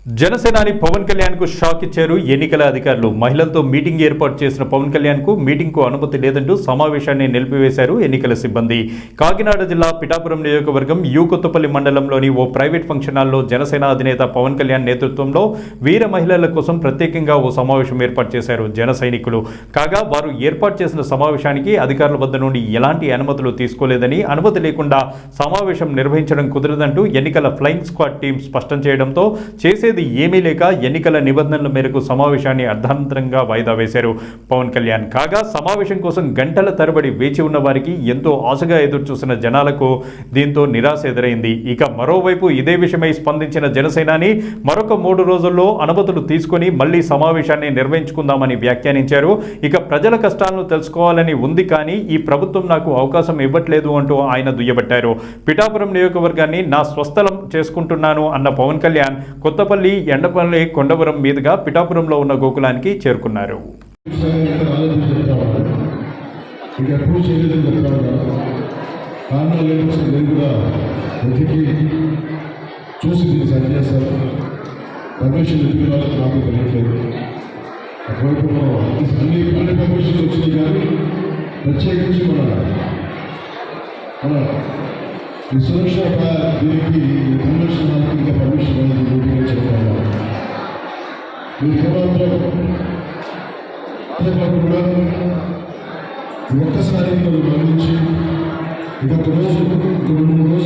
జనసేనాని పవన్ కళ్యాణ్ కు షాక్ ఇచ్చారు ఎన్నికల అధికారులు. మహిళలతో మీటింగ్ ఏర్పాటు చేసిన పవన్ కళ్యాణ్ కు మీటింగ్ కు అనుమతి లేదంటూ సమావేశాన్ని నిలిపివేశారు ఎన్నికల సిబ్బంది. కాకినాడ జిల్లా పిఠాపురం నియోజకవర్గం కొత్తపల్లి మండలంలోని ఓ ప్రైవేట్ ఫంక్షన్ హాల్లో జనసేన అధినేత పవన్ కళ్యాణ్ నేతృత్వంలో వీర మహిళల కోసం ప్రత్యేకంగా ఓ సమావేశం ఏర్పాటు చేశారు జన సైనికులు. కాగా వారు ఏర్పాటు చేసిన సమావేశానికి అధికారుల వద్ద నుండి ఎలాంటి అనుమతులు తీసుకోలేదని, అనుమతి లేకుండా సమావేశం నిర్వహించడం కుదరదంటూ ఎన్నికల ఫ్లయింగ్ స్క్వాడ్ టీం స్పష్టం చేయడంతో చేసేది ఏమీ లేక ఎన్నికల నిబంధనల మేరకు సమావేశాన్ని అర్ధాంతరంగా వాయిదా వేశారు పవన్ కళ్యాణ్. కాగా సమావేశం కోసం గంటల తరబడి వేచి ఉన్న వారికి ఎంతో ఆశగా ఎదురుచూసిన జనాలకు దీంతో నిరాశ ఎదురైంది. ఇక మరోవైపు ఇదే విషయమై స్పందించిన జనసేనాని మరొక 3 రోజుల్లో అనుమతులు తీసుకొని మళ్లీ సమావేశాన్ని నిర్వహించుకుందామని వ్యాఖ్యానించారు. ఇక ప్రజల కష్టాలను తెలుసుకోవాలని ఉంది, కానీ ఈ ప్రభుత్వం నాకు అవకాశం ఇవ్వట్లేదు అంటూ ఆయన దుయ్యబట్టారు. పిఠాపురం నియోజకవర్గాన్ని నా స్వస్థలం చేసుకుంటున్నాను అన్న పవన్ కళ్యాణ్ కొత్తపల్లి, ఎండపల్లి, కొండవరం మీదుగా పిఠాపురంలో ఉన్న గోకులానికి చేరుకున్నారు. ఈ సురక్ష దీనికి కన్వెన్షన్ ఇంకా పర్మిషన్ అనేది చెప్పాలి. మీరు కూడా ఒక్కసారి గమనించి ఇక 1 రోజు 2 రోజులు